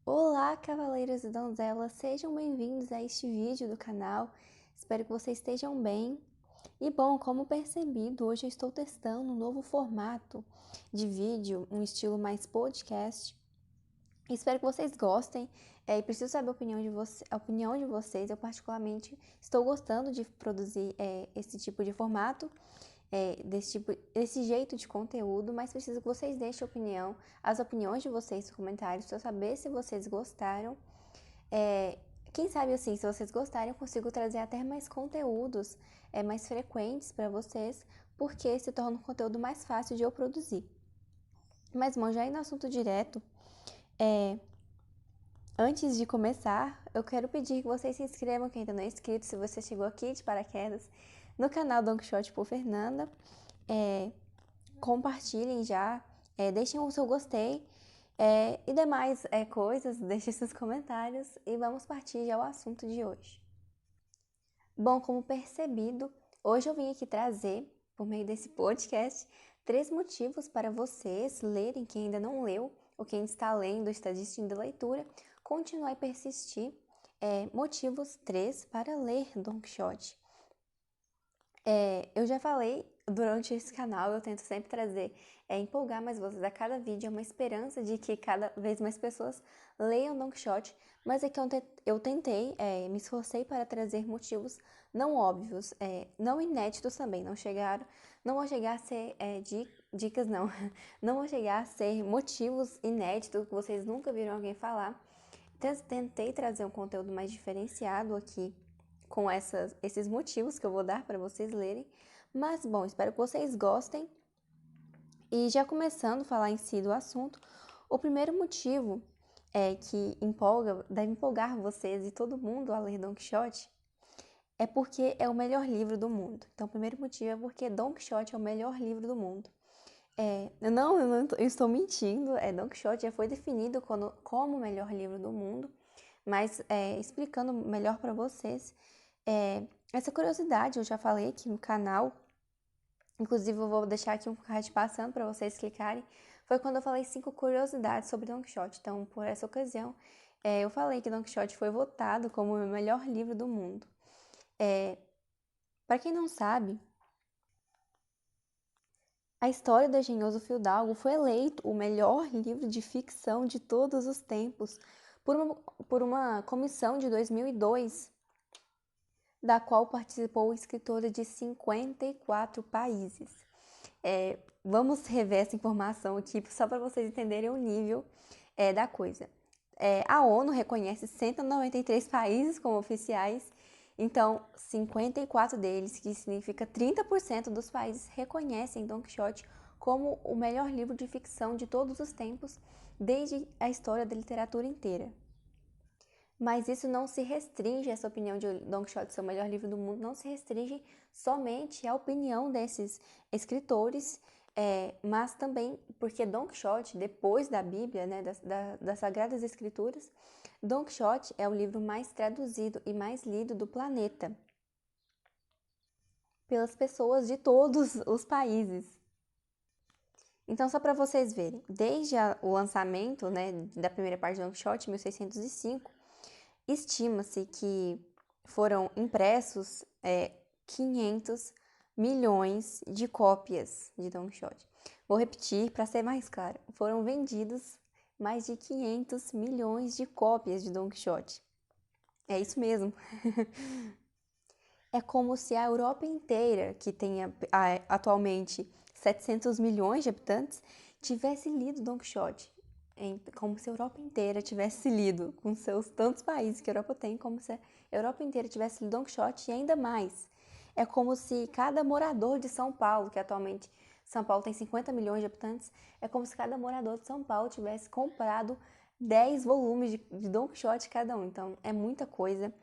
Olá, cavaleiros e donzelas, sejam bem-vindos a este vídeo do canal. Espero que vocês estejam bem. E bom, como percebido, hoje eu estou testando um novo formato de vídeo, um estilo mais podcast. Espero que vocês gostem e preciso saber a opinião de vocês. Eu particularmente estou gostando de produzir esse tipo de formato, desse jeito de conteúdo, mas preciso que vocês deixem as opiniões de vocês nos comentários para eu saber se vocês gostaram. É, Quem sabe assim, se vocês gostarem, eu consigo trazer até mais conteúdos mais frequentes para vocês, porque se torna um conteúdo mais fácil de eu produzir. Mas bom, já indo no assunto direto, é, antes de começar, eu quero pedir que vocês se inscrevam, quem ainda não é inscrito, se você chegou aqui de paraquedas, no canal Don Quixote por Fernanda. Compartilhem já, deixem o seu gostei e demais coisas, deixem seus comentários e vamos partir já ao assunto de hoje. Bom, como percebido, hoje eu vim aqui trazer, por meio desse podcast, 3 motivos para vocês lerem, quem ainda não leu, ou quem está lendo, está desistindo da leitura, continuar e persistir. Motivos 3 para ler Don Quixote. Eu já falei durante esse canal, eu tento sempre trazer, empolgar mais vocês a cada vídeo, é uma esperança de que cada vez mais pessoas leiam Don Quixote, mas é que eu tentei, me esforcei para trazer motivos não óbvios, não inéditos também, não vão chegar a ser dicas não, não vão chegar a ser motivos inéditos que vocês nunca viram alguém falar. Tentei trazer um conteúdo mais diferenciado aqui com esses motivos que eu vou dar para vocês lerem. Mas, bom, espero que vocês gostem. E já começando a falar em si do assunto, o primeiro motivo que deve empolgar vocês e todo mundo a ler Don Quixote é porque é o melhor livro do mundo. Então, o primeiro motivo é porque Don Quixote é o melhor livro do mundo. Eu estou mentindo, Don Quixote já foi definido como o melhor livro do mundo, mas explicando melhor para vocês, essa curiosidade eu já falei aqui no canal, inclusive eu vou deixar aqui um card passando para vocês clicarem, foi quando eu falei 5 curiosidades sobre Don Quixote. Então, por essa ocasião, eu falei que Don Quixote foi votado como o melhor livro do mundo. Para quem não sabe, a História do Engenhoso Fidalgo foi eleito o melhor livro de ficção de todos os tempos por uma comissão de 2002, da qual participou escritores de 54 países. Vamos rever essa informação aqui só para vocês entenderem o nível da coisa. A ONU reconhece 193 países como oficiais, então 54 deles, que significa 30% dos países, reconhecem Don Quixote como o melhor livro de ficção de todos os tempos, desde a história da literatura inteira. Mas isso não se restringe, essa opinião de Don Quixote ser o melhor livro do mundo, não se restringe somente à opinião desses escritores, mas também porque Don Quixote, depois da Bíblia, né, das Sagradas Escrituras, Don Quixote é o livro mais traduzido e mais lido do planeta pelas pessoas de todos os países. Então, só para vocês verem, desde o lançamento, né, da primeira parte de Don Quixote, em 1605, estima-se que foram impressos 500 milhões de cópias de Don Quixote. Vou repetir para ser mais claro. Foram vendidos mais de 500 milhões de cópias de Don Quixote. É isso mesmo. É como se a Europa inteira, que tem atualmente 700 milhões de habitantes, tivesse lido Don Quixote. Como se a Europa inteira tivesse lido, com seus tantos países que a Europa tem, como se a Europa inteira tivesse lido Don Quixote e ainda mais. É como se cada morador de São Paulo, que atualmente São Paulo tem 50 milhões de habitantes, é como se cada morador de São Paulo tivesse comprado 10 volumes de Don Quixote cada um. Então, é muita coisa.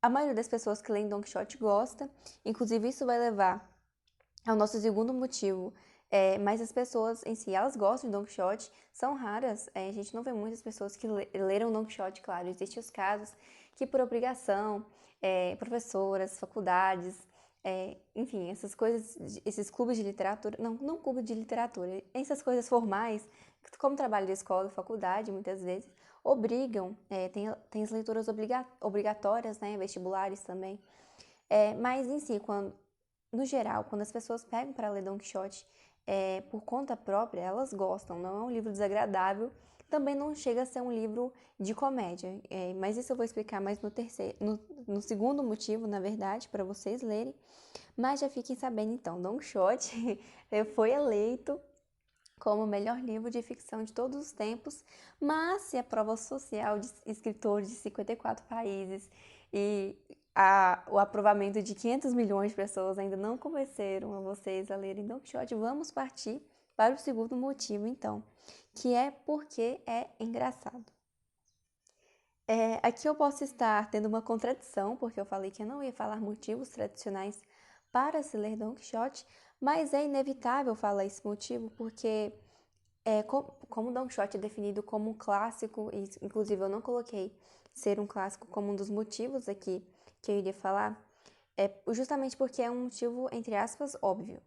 A maioria das pessoas que leem Don Quixote gosta, inclusive isso vai levar ao nosso segundo motivo, mas as pessoas em si, elas gostam de Don Quixote, são raras, a gente não vê muitas pessoas que leram Don Quixote, claro, existem os casos que por obrigação, professoras, faculdades, enfim, essas coisas, esses clubes de literatura, não clube de literatura, essas coisas formais, como trabalho de escola e faculdade, muitas vezes, obrigam, tem as leituras obrigatórias, né, vestibulares também. Mas em si, no geral, quando as pessoas pegam para ler Don Quixote por conta própria, elas gostam, não é um livro desagradável, também não chega a ser um livro de comédia. Mas isso eu vou explicar mais no segundo motivo, na verdade, para vocês lerem. Mas já fiquem sabendo então, Don Quixote foi eleito como o melhor livro de ficção de todos os tempos, mas se a prova social de escritores de 54 países e o aprovamento de 500 milhões de pessoas ainda não convenceram a vocês a lerem Don Quixote, vamos partir para o segundo motivo, então, que é porque é engraçado. Aqui eu posso estar tendo uma contradição, porque eu falei que eu não ia falar motivos tradicionais para se ler Don Quixote, mas é inevitável falar esse motivo, porque como Don Quixote é definido como um clássico, e inclusive eu não coloquei ser um clássico como um dos motivos aqui que eu iria falar, justamente porque é um motivo, entre aspas, óbvio.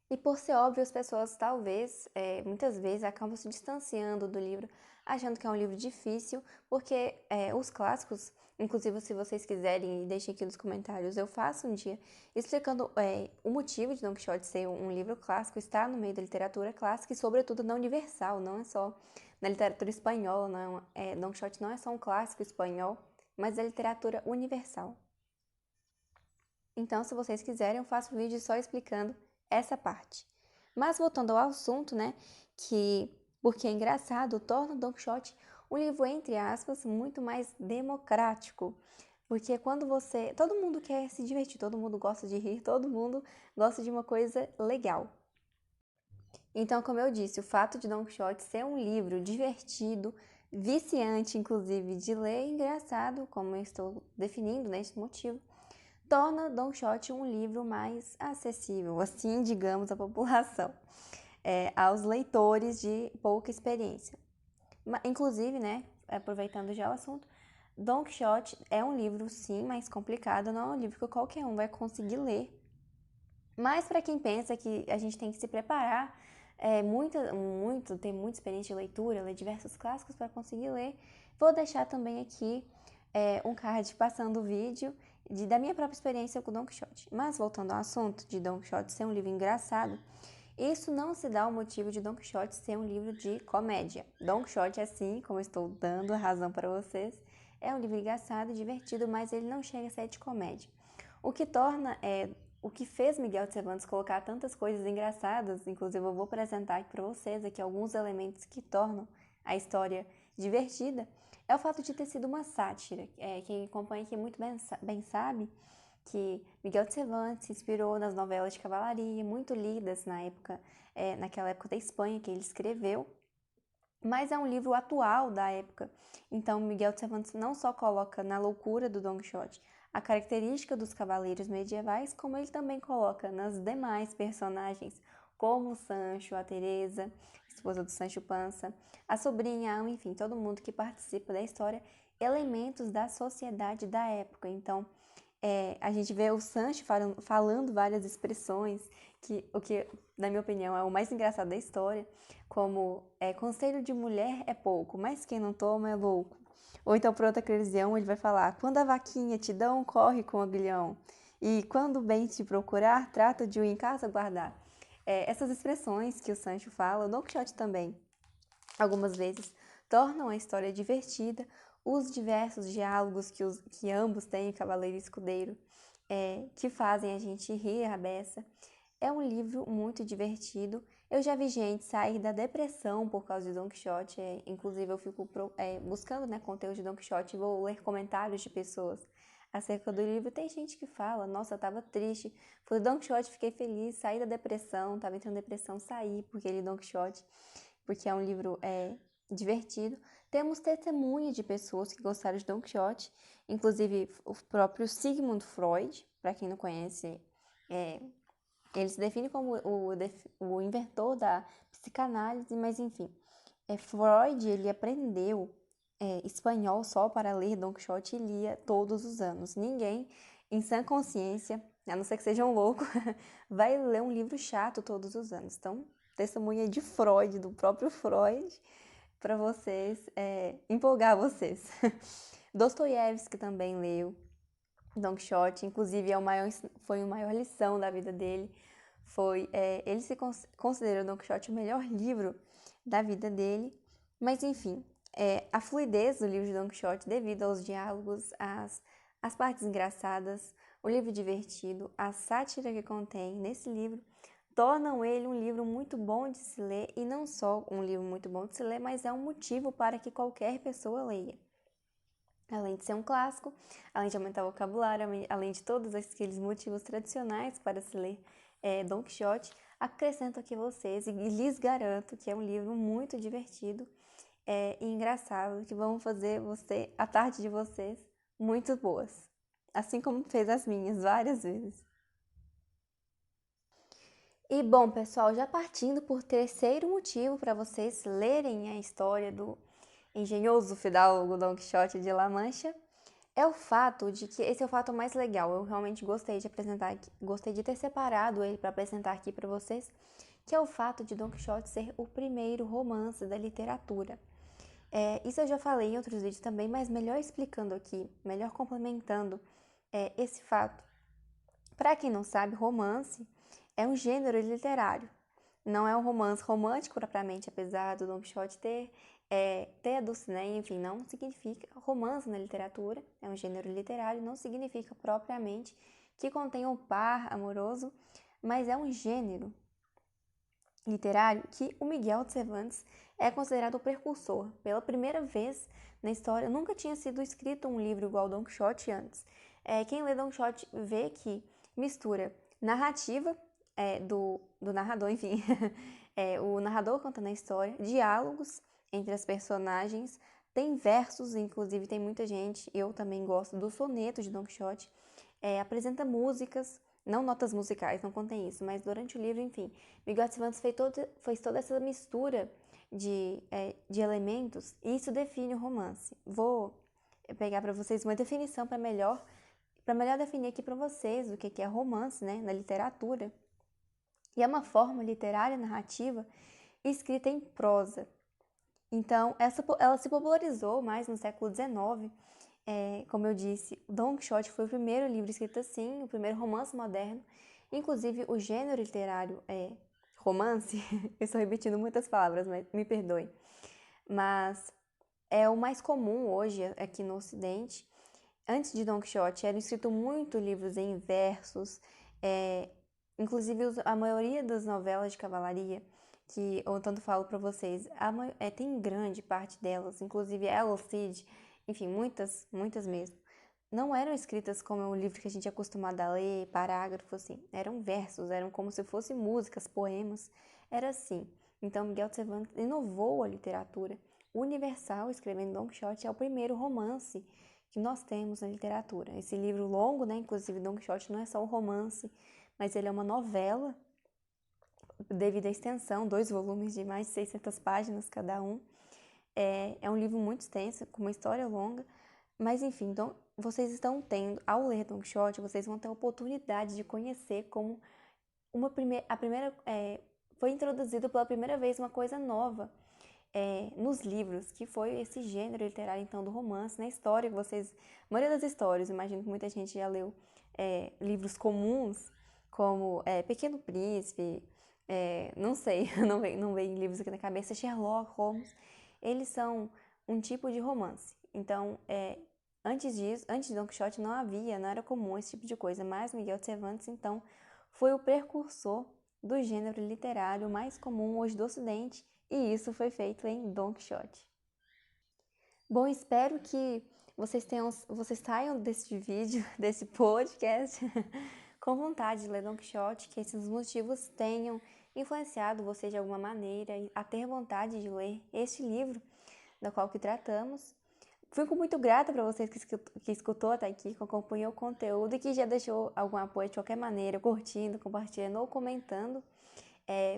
E por ser óbvio, as pessoas talvez, muitas vezes, acabam se distanciando do livro, achando que é um livro difícil, porque os clássicos, inclusive se vocês quiserem, deixem aqui nos comentários, eu faço um dia explicando o motivo de Don Quixote ser um livro clássico, estar no meio da literatura clássica e, sobretudo, na universal, não é só na literatura espanhola, não, Don Quixote não é só um clássico espanhol, mas é literatura universal. Então, se vocês quiserem, eu faço um vídeo só explicando essa parte. Mas voltando ao assunto, né, porque é engraçado, torna Don Quixote um livro, entre aspas, muito mais democrático. Porque todo mundo quer se divertir, todo mundo gosta de rir, todo mundo gosta de uma coisa legal. Então, como eu disse, o fato de Don Quixote ser um livro divertido, viciante, inclusive, de ler, engraçado, como eu estou definindo neste motivo, torna Don Quixote um livro mais acessível, assim, digamos, à população, aos leitores de pouca experiência. Inclusive, né, aproveitando já o assunto, Don Quixote é um livro, sim, mais complicado, não é um livro que qualquer um vai conseguir ler. Mas para quem pensa que a gente tem que se preparar, ter muita experiência de leitura, ler diversos clássicos para conseguir ler, vou deixar também aqui um card passando o vídeo da minha própria experiência com Don Quixote. Mas voltando ao assunto de Don Quixote ser um livro engraçado, isso não se dá ao motivo de Don Quixote ser um livro de comédia. Don Quixote, assim como eu estou dando a razão para vocês, é um livro engraçado e divertido, mas ele não chega a ser de comédia. O que fez Miguel de Cervantes colocar tantas coisas engraçadas, inclusive eu vou apresentar aqui para vocês aqui alguns elementos que tornam a história divertida, é o fato de ter sido uma sátira. Quem acompanha aqui muito bem sabe que Miguel de Cervantes se inspirou nas novelas de cavalaria, muito lidas naquela época da Espanha que ele escreveu, mas é um livro atual da época. Então, Miguel de Cervantes não só coloca na loucura do Don Quixote a característica dos cavaleiros medievais, como ele também coloca nas demais personagens, como o Sancho, a Teresa, esposa do Sancho Panza, a sobrinha, enfim, todo mundo que participa da história, elementos da sociedade da época. Então, a gente vê o Sancho falando várias expressões, o que, na minha opinião, é o mais engraçado da história, como conselho de mulher é pouco, mas quem não toma é louco. Ou então, por outra ocasião, ele vai falar, quando a vaquinha te dão, corre com o agulhão. E quando o bem te procurar, trata de o em casa guardar. Essas expressões que o Sancho fala, o Don Quixote também, algumas vezes, tornam a história divertida, os diversos diálogos que ambos têm, Cavaleiro e Escudeiro, que fazem a gente rir a beça. É um livro muito divertido. Eu já vi gente sair da depressão por causa de Don Quixote. Inclusive, eu fico buscando, né, conteúdo de Don Quixote e vou ler comentários de pessoas acerca do livro. Tem gente que fala, nossa, eu tava triste, foi Don Quixote, fiquei feliz, saí da depressão, tava entrando em depressão, saí porque li Don Quixote, porque é um livro divertido. Temos testemunha de pessoas que gostaram de Don Quixote, inclusive o próprio Sigmund Freud, para quem não conhece, ele se define como o inventor da psicanálise, mas enfim, Freud, ele aprendeu espanhol só para ler Don Quixote e lia todos os anos. Ninguém, em sã consciência, a não ser que seja um louco, vai ler um livro chato todos os anos. Então, testemunha de Freud, do próprio Freud, para vocês, empolgar vocês. Dostoiévski também leu Don Quixote, inclusive foi a maior lição da vida dele. Ele se considerou Don Quixote o melhor livro da vida dele, mas enfim, a fluidez do livro de Don Quixote, devido aos diálogos, às partes engraçadas, o livro divertido, a sátira que contém nesse livro, tornam ele um livro muito bom de se ler, e não só um livro muito bom de se ler, mas é um motivo para que qualquer pessoa leia. Além de ser um clássico, além de aumentar o vocabulário, além de todos aqueles motivos tradicionais para se ler Don Quixote, acrescento aqui vocês e lhes garanto que é um livro muito divertido e engraçado, que vão fazer a tarde de vocês muito boas, assim como fez as minhas várias vezes. E bom, pessoal, já partindo por terceiro motivo para vocês lerem a história do engenhoso fidalgo Don Quixote de La Mancha, é o fato de que esse é o fato mais legal. Eu realmente gostei de apresentar aqui, gostei de ter separado ele para apresentar aqui para vocês, que é o fato de Don Quixote ser o primeiro romance da literatura. Isso eu já falei em outros vídeos também, mas melhor explicando aqui, melhor complementando esse fato. Para quem não sabe, romance é um gênero literário. Não é um romance romântico propriamente, apesar do Don Quixote ter a Dulcinea, enfim, não significa romance na literatura, é um gênero literário, não significa propriamente que contém um par amoroso, mas é um gênero literário que o Miguel de Cervantes é considerado o precursor. Pela primeira vez na história, nunca tinha sido escrito um livro igual Don Quixote antes. Quem lê Don Quixote vê que mistura narrativa do narrador, enfim, o narrador contando a história, diálogos entre as personagens, tem versos, inclusive tem muita gente, eu também gosto do soneto de Don Quixote, apresenta músicas, não notas musicais, não contém isso, mas durante o livro, enfim, Miguel de Cervantes fez toda essa mistura de elementos, e isso define o romance. Vou pegar para vocês uma definição para melhor definir aqui para vocês o que é romance, né, na literatura. E é uma forma literária narrativa escrita em prosa. Então, ela se popularizou mais no século XIX. Como eu disse, Don Quixote foi o primeiro livro escrito assim, o primeiro romance moderno. Inclusive, o gênero literário é romance. Eu estou repetindo muitas palavras, mas me perdoem. Mas é o mais comum hoje aqui no Ocidente. Antes de Don Quixote, eram escritos muitos livros em versos. Inclusive, a maioria das novelas de cavalaria, que eu tanto falo para vocês, tem grande parte delas, inclusive ela, o Cid, enfim, muitas mesmo, não eram escritas como o livro que a gente é acostumado a ler, parágrafos, assim, eram versos, eram como se fossem músicas, poemas, era assim. Então, Miguel de Cervantes inovou a literatura universal, escrevendo Don Quixote, é o primeiro romance que nós temos na literatura. Esse livro longo, né, inclusive Don Quixote não é só um romance, mas ele é uma novela, devido à extensão, 2 volumes de mais de 600 páginas cada um. É um livro muito extenso, com uma história longa, mas enfim, então vocês estão tendo, ao ler Don Quixote, vocês vão ter a oportunidade de conhecer como foi introduzido pela primeira vez uma coisa nova nos livros, que foi esse gênero literário, então, do romance, na história que vocês... A maioria das histórias, imagino que muita gente já leu livros comuns, como Pequeno Príncipe, não sei, não vem livros aqui na cabeça, Sherlock Holmes, eles são um tipo de romance. Então, antes de Don Quixote não era comum esse tipo de coisa, mas Miguel de Cervantes, então, foi o precursor do gênero literário mais comum hoje do Ocidente, e isso foi feito em Don Quixote. Bom, espero que vocês saiam desse vídeo, desse podcast, com vontade de ler Don Quixote, que esses motivos tenham influenciado você de alguma maneira a ter vontade de ler este livro do qual que tratamos. Fico muito grata para vocês que escutou até aqui, que acompanhou o conteúdo e que já deixou algum apoio de qualquer maneira, curtindo, compartilhando ou comentando.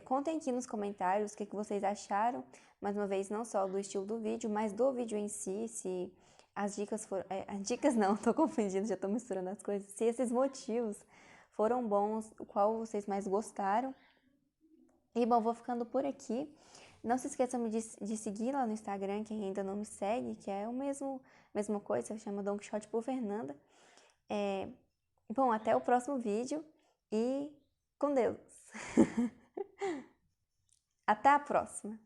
Contem aqui nos comentários o que vocês acharam, mais uma vez, não só do estilo do vídeo, mas do vídeo em si, se as dicas foram... as dicas não, tô confundindo, já tô misturando as coisas. Se esses motivos foram bons, qual vocês mais gostaram. E bom, vou ficando por aqui. Não se esqueçam de seguir lá no Instagram, quem ainda não me segue, que é o mesma coisa, chama Don Quixote por Fernanda. Bom, até o próximo vídeo e com Deus! Até a próxima!